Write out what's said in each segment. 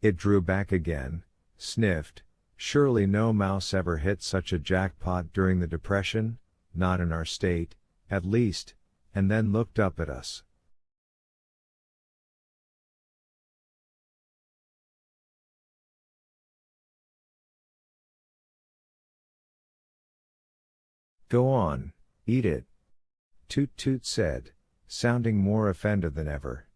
It drew back again, sniffed. Surely no mouse ever hit such a jackpot during the Depression, not in our state, at least, and then looked up at us. Go on, eat it. Toot Toot said, sounding more offended than ever.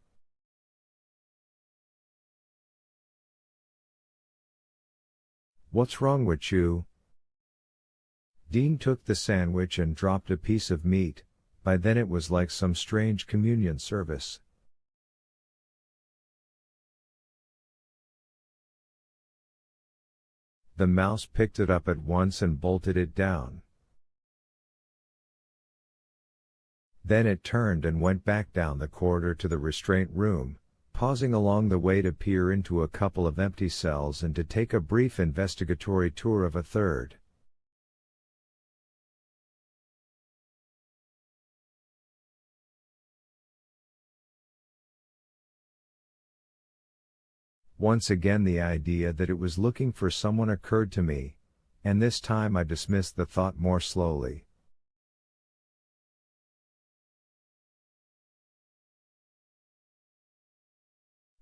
What's wrong with you? Dean took the sandwich and dropped a piece of meat. By then it was like some strange communion service. The mouse picked it up at once and bolted it down. Then it turned and went back down the corridor to the restraint room, pausing along the way to peer into a couple of empty cells and to take a brief investigatory tour of a third. Once again the idea that it was looking for someone occurred to me, and this time I dismissed the thought more slowly.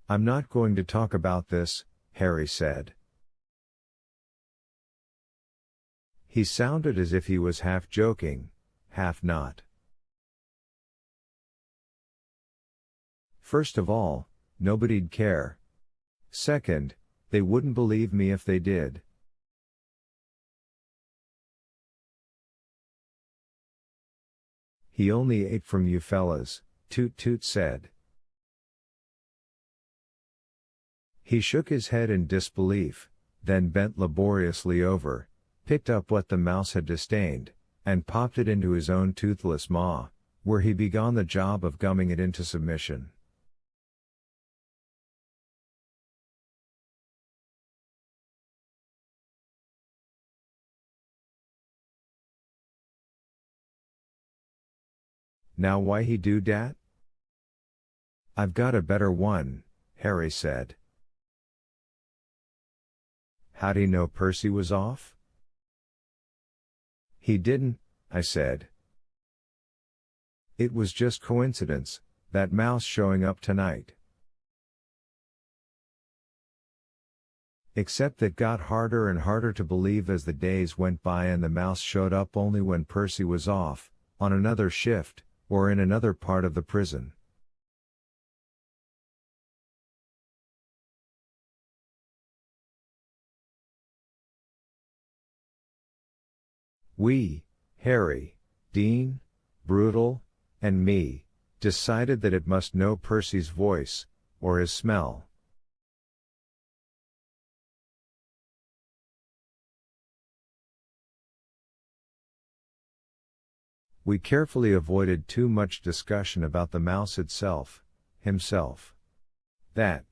I'm not going to talk about this, Harry said. He sounded as if he was half joking, half not. First of all, nobody'd care. Second, they wouldn't believe me if they did. He only ate from you fellas, Toot Toot said. He shook his head in disbelief, then bent laboriously over, picked up what the mouse had disdained, and popped it into his own toothless maw, where he began the job of gumming it into submission. Now why he do dat? I've got a better one, Harry said. How'd he know Percy was off? He didn't, I said. It was just coincidence, that mouse showing up tonight. Except that got harder and harder to believe as the days went by and the mouse showed up only when Percy was off, on another shift, or in another part of the prison. We, Harry, Dean, Brutal, and me, decided that it must know Percy's voice, or his smell. We carefully avoided too much discussion about the mouse himself. That,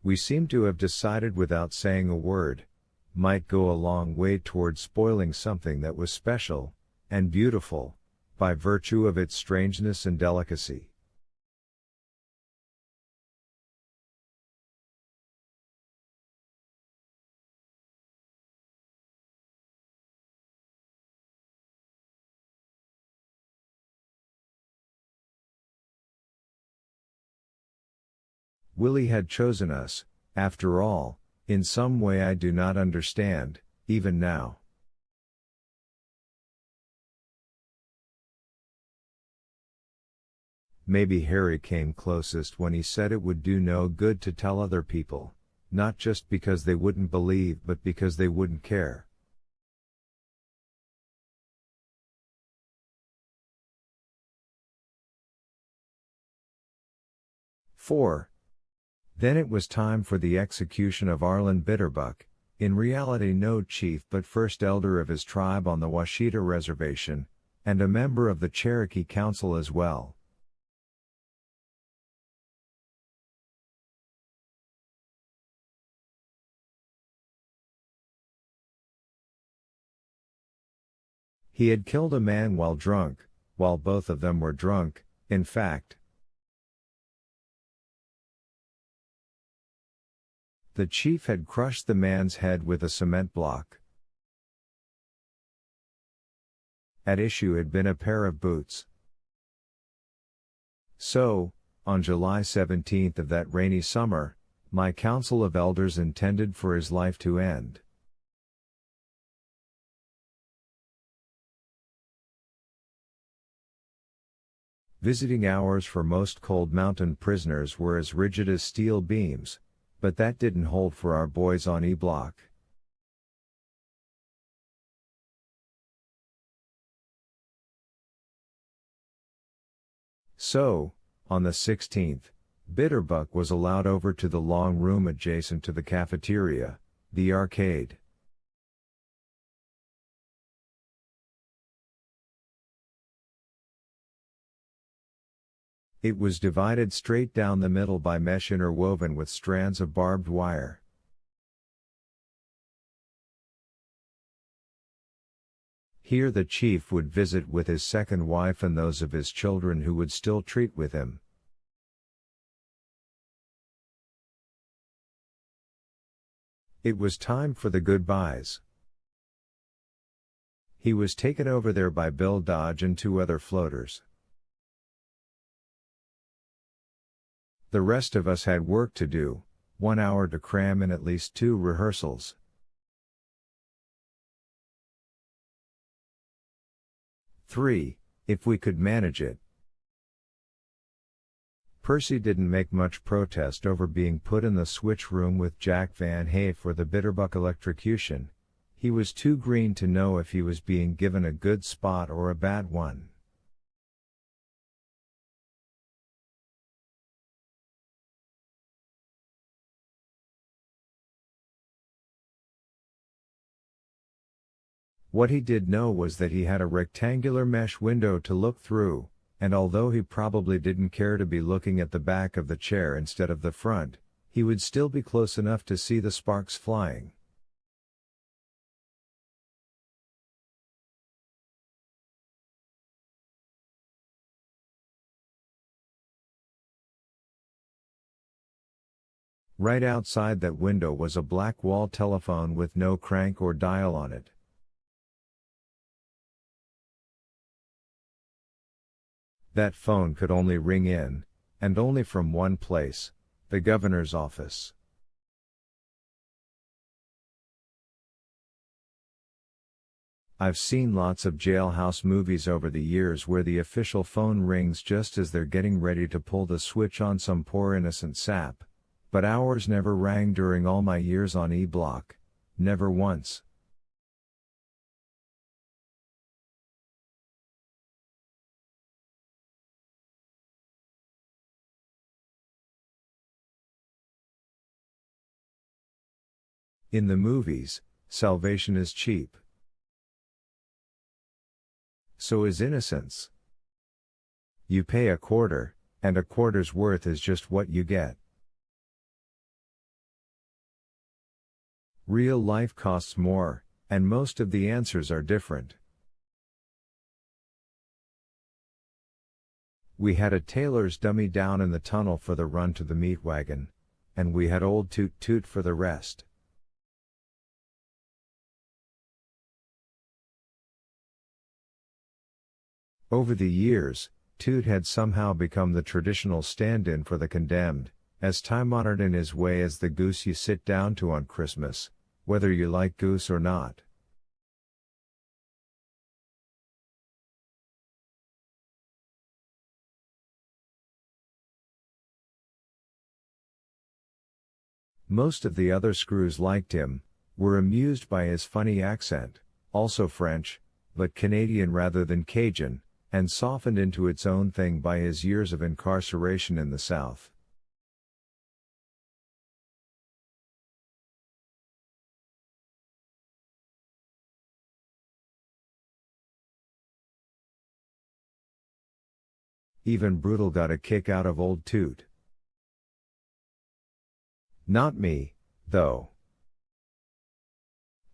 we seemed to have decided without saying a word, might go a long way toward spoiling something that was special, and beautiful, by virtue of its strangeness and delicacy. Willie had chosen us, after all, in some way I do not understand, even now. Maybe Harry came closest when he said it would do no good to tell other people, not just because they wouldn't believe but because they wouldn't care. Then it was time for the execution of Arlen Bitterbuck, in reality no chief but first elder of his tribe on the Washita Reservation, and a member of the Cherokee Council as well. He had killed a man while drunk, while both of them were drunk, in fact. The chief had crushed the man's head with a cement block. At issue had been a pair of boots. So, on July 17th of that rainy summer, my council of elders intended for his life to end. Visiting hours for most cold mountain prisoners were as rigid as steel beams, but that didn't hold for our boys on E Block. So, on the 16th, Bitterbuck was allowed over to the long room adjacent to the cafeteria, the arcade. It was divided straight down the middle by mesh interwoven with strands of barbed wire. Here the chief would visit with his second wife and those of his children who would still treat with him. It was time for the goodbyes. He was taken over there by Bill Dodge and two other floaters. The rest of us had work to do, 1 hour to cram in at least 2 rehearsals. Three, if we could manage it. Percy didn't make much protest over being put in the switch room with Jack Van Hay for the Bitterbuck electrocution. He was too green to know if he was being given a good spot or a bad one. What he did know was that he had a rectangular mesh window to look through, and although he probably didn't care to be looking at the back of the chair instead of the front, he would still be close enough to see the sparks flying. Right outside that window was a black wall telephone with no crank or dial on it. That phone could only ring in, and only from one place, the governor's office. I've seen lots of jailhouse movies over the years where the official phone rings just as they're getting ready to pull the switch on some poor innocent sap, but ours never rang during all my years on E Block, never once. In the movies, salvation is cheap. So is innocence. You pay a quarter, and a quarter's worth is just what you get. Real life costs more, and most of the answers are different. We had a tailor's dummy down in the tunnel for the run to the meat wagon, and we had old Toot Toot for the rest. Over the years, Toot had somehow become the traditional stand-in for the condemned, as time-honored in his way as the goose you sit down to on Christmas, whether you like goose or not. Most of the other screws liked him, were amused by his funny accent, also French, but Canadian rather than Cajun, and softened into its own thing by his years of incarceration in the South. Even Brutal got a kick out of old Toot. Not me, though.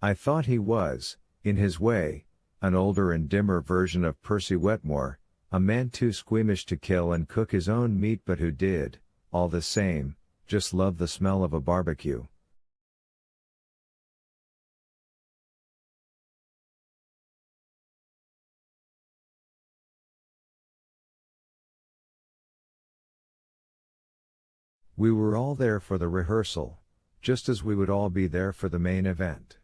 I thought he was, in his way, an older and dimmer version of Percy Wetmore, a man too squeamish to kill and cook his own meat but who did, all the same, just love the smell of a barbecue. We were all there for the rehearsal, just as we would all be there for the main event.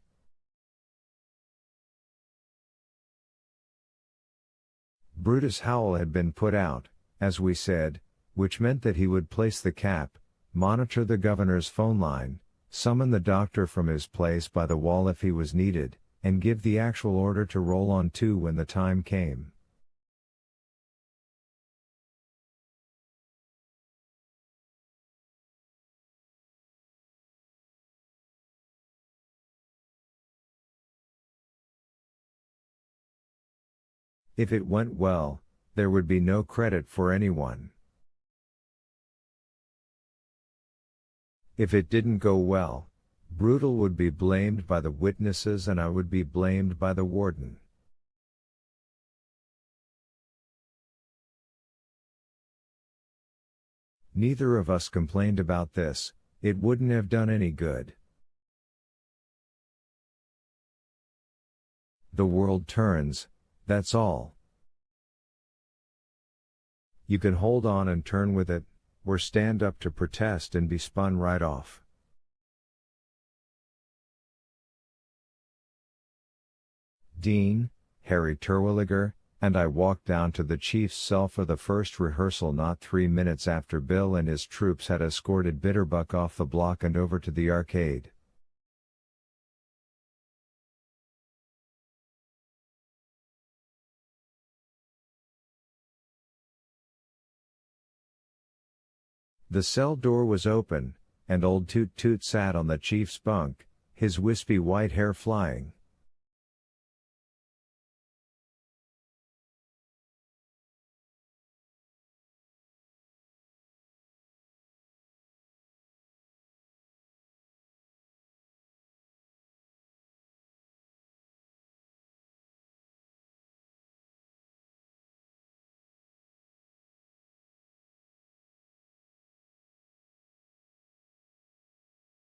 Brutus Howell had been put out, as we said, which meant that he would place the cap, monitor the governor's phone line, summon the doctor from his place by the wall if he was needed, and give the actual order to roll on to when the time came. If it went well, there would be no credit for anyone. If it didn't go well, Brutal would be blamed by the witnesses and I would be blamed by the warden. Neither of us complained about this, it wouldn't have done any good. The world turns, that's all. You can hold on and turn with it, or stand up to protest and be spun right off. Dean, Harry Terwilliger, and I walked down to the chief's cell for the first rehearsal not 3 minutes after Bill and his troops had escorted Bitterbuck off the block and over to the arcade. The cell door was open, and old Toot Toot sat on the chief's bunk, his wispy white hair flying.